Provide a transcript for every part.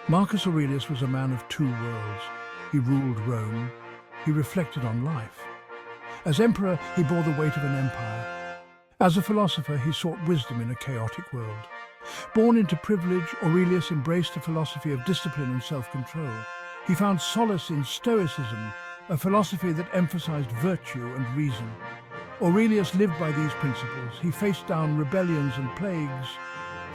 Marcus Aurelius was a man of two worlds. He ruled Rome. He reflected on life. As emperor, he bore the weight of an empire. As a philosopher, he sought wisdom in a chaotic world. Born into privilege, Aurelius embraced a philosophy of discipline and self-control. He found solace in Stoicism, a philosophy that emphasized virtue and reason. Aurelius lived by these principles. He faced down rebellions and plagues.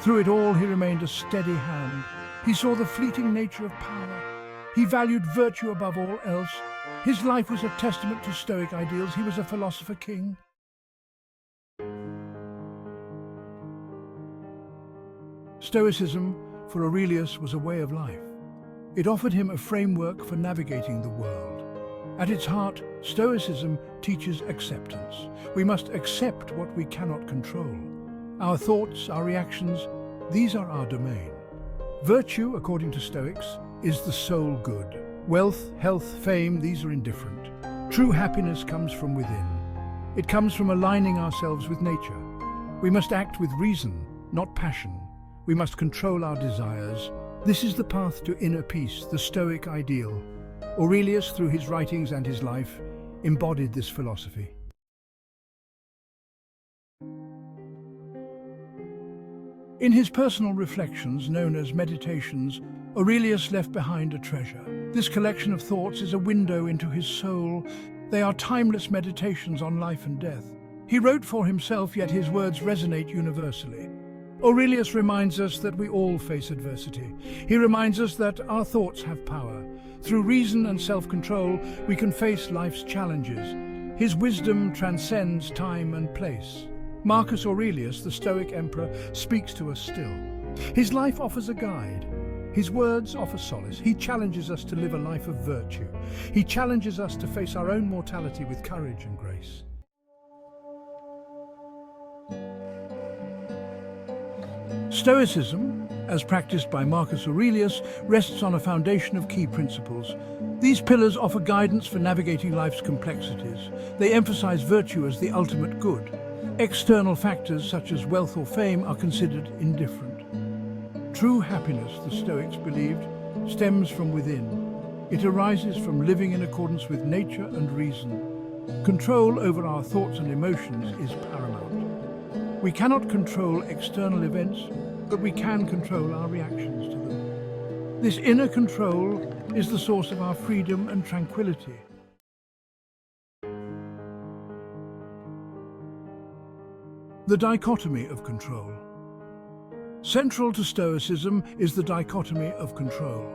Through it all, he remained a steady hand. He saw the fleeting nature of power. He valued virtue above all else. His life was a testament to Stoic ideals. He was a philosopher king. Stoicism, for Aurelius, was a way of life. It offered him a framework for navigating the world. At its heart, Stoicism teaches acceptance. We must accept what we cannot control. Our thoughts, our reactions, these are our domain. Virtue, according to Stoics, is the sole good. Wealth, health, fame, these are indifferent. True happiness comes from within. It comes from aligning ourselves with nature. We must act with reason, not passion. We must control our desires. This is the path to inner peace, the Stoic ideal. Aurelius, through his writings and his life, embodied this philosophy. In his personal reflections, known as Meditations, Aurelius left behind a treasure. This collection of thoughts is a window into his soul. They are timeless meditations on life and death. He wrote for himself, yet his words resonate universally. Aurelius reminds us that we all face adversity. He reminds us that our thoughts have power. Through reason and self-control, we can face life's challenges. His wisdom transcends time and place. Marcus Aurelius, the Stoic emperor, speaks to us still. His life offers a guide. His words offer solace. He challenges us to live a life of virtue. He challenges us to face our own mortality with courage and grace. Stoicism, as practiced by Marcus Aurelius, rests on a foundation of key principles. These pillars offer guidance for navigating life's complexities. They emphasize virtue as the ultimate good. External factors such as wealth or fame are considered indifferent. True happiness, the Stoics believed, stems from within. It arises from living in accordance with nature and reason. Control over our thoughts and emotions is paramount. We cannot control external events, but we can control our reactions to them. This inner control is the source of our freedom and tranquility. The dichotomy of control. Central to Stoicism is the dichotomy of control.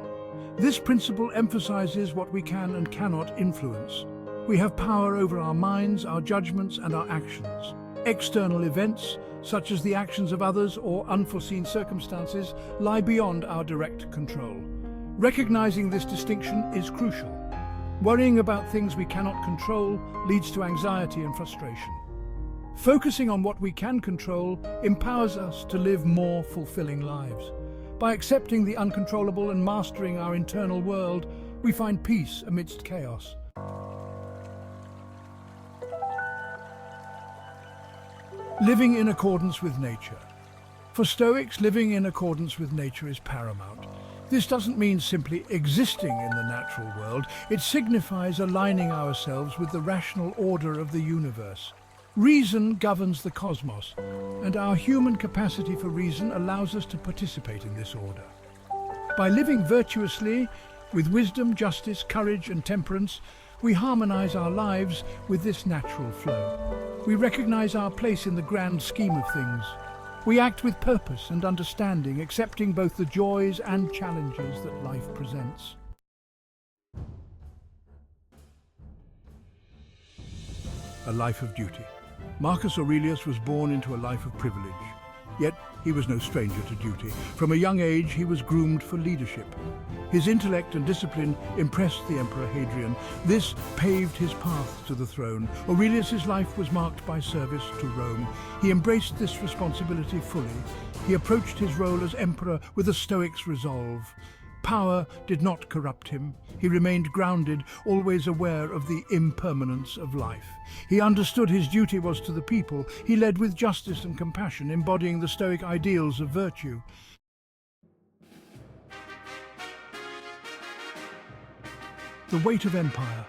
This principle emphasizes what we can and cannot influence. We have power over our minds, our judgments, and our actions. External events, such as the actions of others or unforeseen circumstances, lie beyond our direct control. Recognizing this distinction is crucial. Worrying about things we cannot control leads to anxiety and frustration. Focusing on what we can control empowers us to live more fulfilling lives. By accepting the uncontrollable and mastering our internal world, we find peace amidst chaos. Living in accordance with nature. For Stoics, living in accordance with nature is paramount. This doesn't mean simply existing in the natural world. It signifies aligning ourselves with the rational order of the universe. Reason governs the cosmos, and our human capacity for reason allows us to participate in this order. By living virtuously, with wisdom, justice, courage, and temperance, we harmonize our lives with this natural flow. We recognize our place in the grand scheme of things. We act with purpose and understanding, accepting both the joys and challenges that life presents. A life of duty. Marcus Aurelius was born into a life of privilege, yet he was no stranger to duty. From a young age, he was groomed for leadership. His intellect and discipline impressed the Emperor Hadrian. This paved his path to the throne. Aurelius's life was marked by service to Rome. He embraced this responsibility fully. He approached his role as emperor with a Stoic's resolve. power did not corrupt him. He remained grounded, always aware of the impermanence of life. He understood his duty was to the people. He led with justice and compassion, embodying the Stoic ideals of virtue. The weight of empire.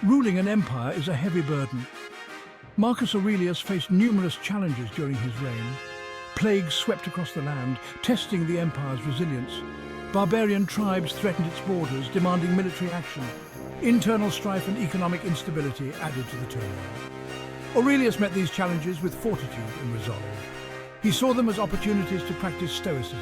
Ruling an empire is a heavy burden. Marcus Aurelius faced numerous challenges during his reign. Plagues swept across the land, testing the empire's resilience. Barbarian tribes threatened its borders, demanding military action. Internal strife and economic instability added to the turmoil. Aurelius met these challenges with fortitude and resolve. He saw them as opportunities to practice Stoicism.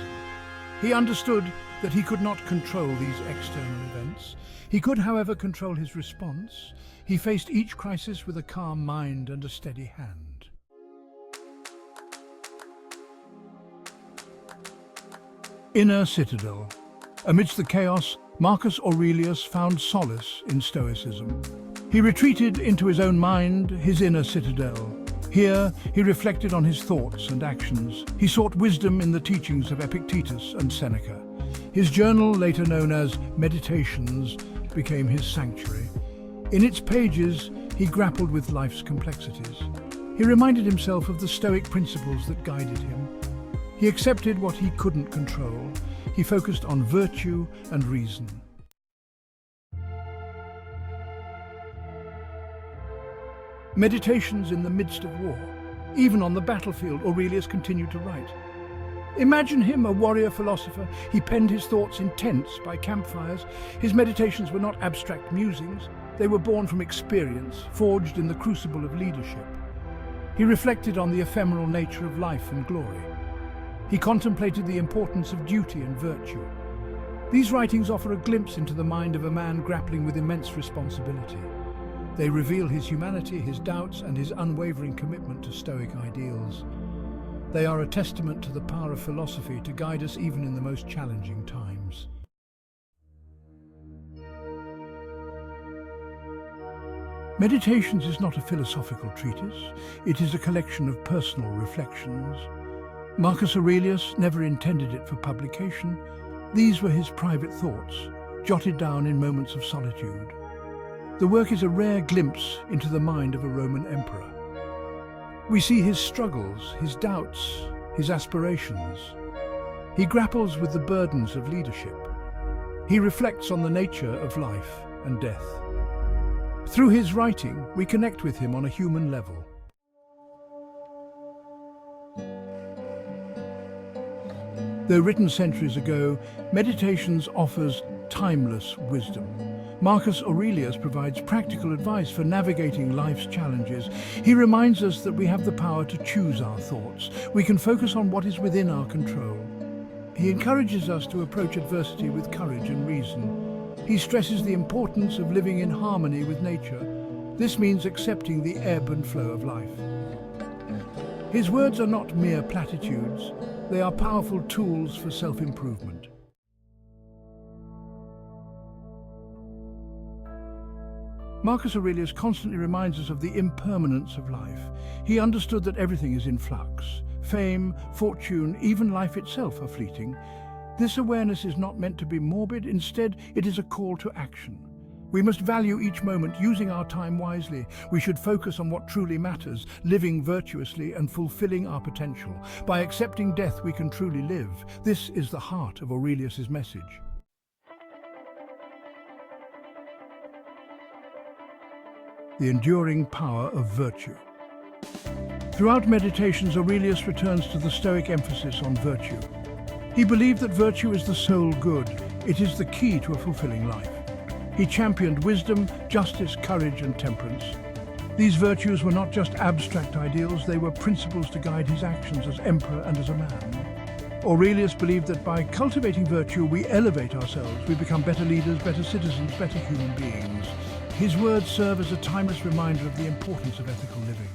He understood that he could not control these external events. He could, however, control his response. He faced each crisis with a calm mind and a steady hand. Inner citadel. Amidst the chaos, Marcus Aurelius found solace in Stoicism. He retreated into his own mind, his inner citadel. Here, he reflected on his thoughts and actions. He sought wisdom in the teachings of Epictetus and Seneca. His journal, later known as Meditations, became his sanctuary. In its pages, he grappled with life's complexities. He reminded himself of the Stoic principles that guided him. He accepted what he couldn't control. He focused on virtue and reason. Meditations in the midst of war. Even on the battlefield, Aurelius continued to write. Imagine him, a warrior philosopher. He penned his thoughts in tents by campfires. His meditations were not abstract musings. They were born from experience, forged in the crucible of leadership. He reflected on the ephemeral nature of life and glory. He contemplated the importance of duty and virtue. These writings offer a glimpse into the mind of a man grappling with immense responsibility. They reveal his humanity, his doubts, and his unwavering commitment to Stoic ideals. They are a testament to the power of philosophy to guide us even in the most challenging times. Meditations is not a philosophical treatise. It is a collection of personal reflections. Marcus Aurelius never intended it for publication. These were his private thoughts, jotted down in moments of solitude. The work is a rare glimpse into the mind of a Roman emperor. We see his struggles, his doubts, his aspirations. He grapples with the burdens of leadership. He reflects on the nature of life and death. Through his writing, we connect with him on a human level. Though written centuries ago, Meditations offers timeless wisdom. Marcus Aurelius provides practical advice for navigating life's challenges. He reminds us that we have the power to choose our thoughts. We can focus on what is within our control. He encourages us to approach adversity with courage and reason. He stresses the importance of living in harmony with nature. This means accepting the ebb and flow of life. His words are not mere platitudes. They are powerful tools for self-improvement. Marcus Aurelius constantly reminds us of the impermanence of life. He understood that everything is in flux. Fame, fortune, even life itself are fleeting. This awareness is not meant to be morbid. Instead, it is a call to action. We must value each moment, using our time wisely. We should focus on what truly matters, living virtuously and fulfilling our potential. By accepting death, we can truly live. This is the heart of Aurelius's message. The enduring power of virtue. Throughout Meditations, Aurelius returns to the Stoic emphasis on virtue. He believed that virtue is the sole good. It is the key to a fulfilling life. He championed wisdom, justice, courage, and temperance. These virtues were not just abstract ideals, they were principles to guide his actions as emperor and as a man. Aurelius believed that by cultivating virtue, we elevate ourselves, we become better leaders, better citizens, better human beings. His words serve as a timeless reminder of the importance of ethical living.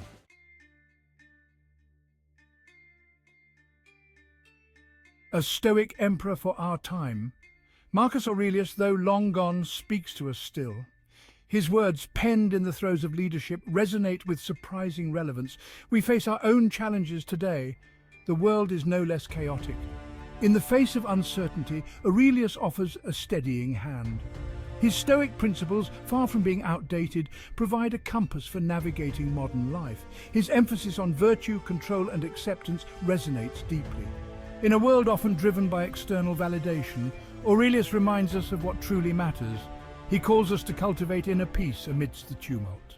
A Stoic emperor for our time, Marcus Aurelius, though long gone, speaks to us still. His words, penned in the throes of leadership, resonate with surprising relevance. We face our own challenges today. The world is no less chaotic. In the face of uncertainty, Aurelius offers a steadying hand. His Stoic principles, far from being outdated, provide a compass for navigating modern life. His emphasis on virtue, control, and acceptance resonates deeply. In a world often driven by external validation, Aurelius reminds us of what truly matters. He calls us to cultivate inner peace amidst the tumult.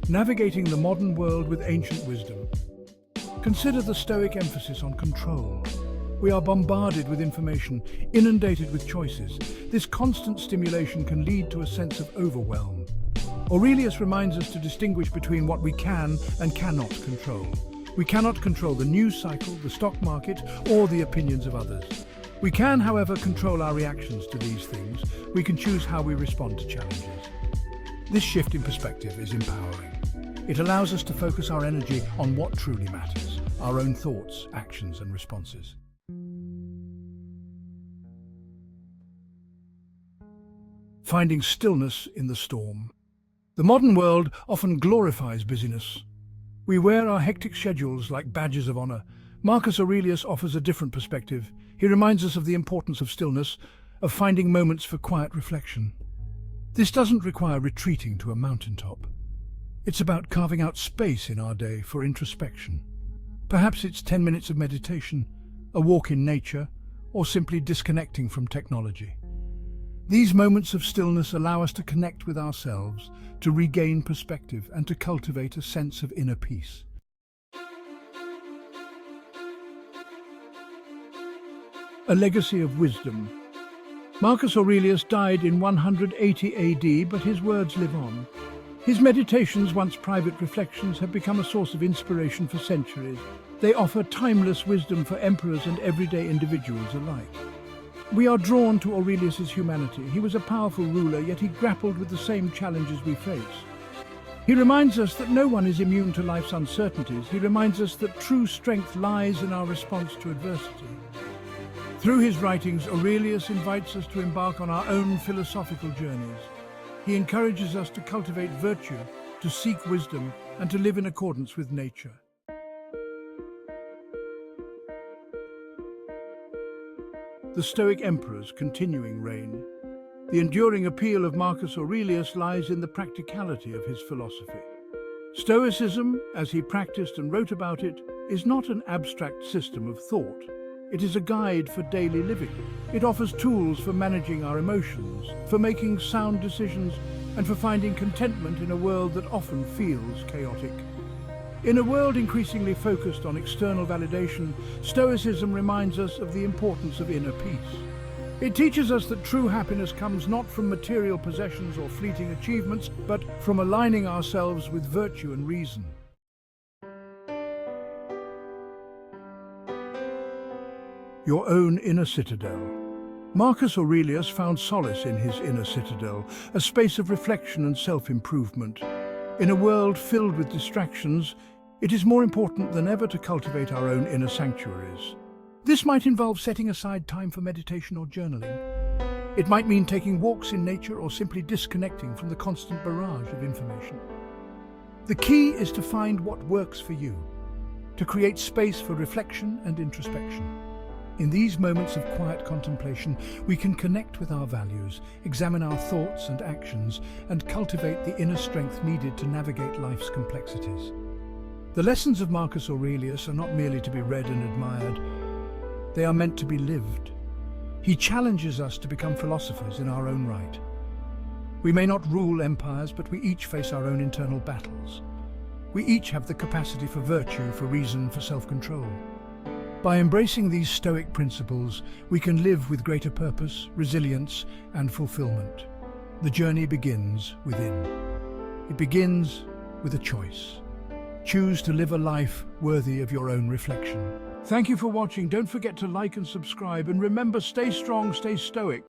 Navigating the modern world with ancient wisdom. Consider the Stoic emphasis on control. We are bombarded with information, inundated with choices. This constant stimulation can lead to a sense of overwhelm. Aurelius reminds us to distinguish between what we can and cannot control. We cannot control the news cycle, the stock market, or the opinions of others. We can, however, control our reactions to these things. We can choose how we respond to challenges. This shift in perspective is empowering. It allows us to focus our energy on what truly matters, our own thoughts, actions, and responses. Finding stillness in the storm. The modern world often glorifies busyness. We wear our hectic schedules like badges of honor. Marcus Aurelius offers a different perspective. He reminds us of the importance of stillness, of finding moments for quiet reflection. This doesn't require retreating to a mountaintop. It's about carving out space in our day for introspection. Perhaps it's 10 minutes of meditation, a walk in nature, or simply disconnecting from technology. These moments of stillness allow us to connect with ourselves, to regain perspective, and to cultivate a sense of inner peace. A legacy of wisdom. Marcus Aurelius died in 180 AD, but his words live on. His meditations, once private reflections, have become a source of inspiration for centuries. They offer timeless wisdom for emperors and everyday individuals alike. We are drawn to Aurelius's humanity. He was a powerful ruler, yet he grappled with the same challenges we face. He reminds us that no one is immune to life's uncertainties. He reminds us that true strength lies in our response to adversity. Through his writings, Aurelius invites us to embark on our own philosophical journeys. He encourages us to cultivate virtue, to seek wisdom, and to live in accordance with nature. The Stoic Emperor's continuing reign. The enduring appeal of Marcus Aurelius lies in the practicality of his philosophy. Stoicism, as he practiced and wrote about it, is not an abstract system of thought. It is a guide for daily living. It offers tools for managing our emotions, for making sound decisions, and for finding contentment in a world that often feels chaotic. In a world increasingly focused on external validation, Stoicism reminds us of the importance of inner peace. It teaches us that true happiness comes not from material possessions or fleeting achievements, but from aligning ourselves with virtue and reason. Your own inner citadel. Marcus Aurelius found solace in his inner citadel, a space of reflection and self-improvement. In a world filled with distractions, it is more important than ever to cultivate our own inner sanctuaries. This might involve setting aside time for meditation or journaling. It might mean taking walks in nature or simply disconnecting from the constant barrage of information. The key is to find what works for you, to create space for reflection and introspection. In these moments of quiet contemplation, we can connect with our values, examine our thoughts and actions, and cultivate the inner strength needed to navigate life's complexities. The lessons of Marcus Aurelius are not merely to be read and admired, they are meant to be lived. He challenges us to become philosophers in our own right. We may not rule empires, but we each face our own internal battles. We each have the capacity for virtue, for reason, for self-control. By embracing these Stoic principles, we can live with greater purpose, resilience, and fulfillment. The journey begins within. It begins with a choice. Choose to live a life worthy of your own reflection. Thank you for watching. Don't forget to like and subscribe, and remember, stay strong, stay stoic.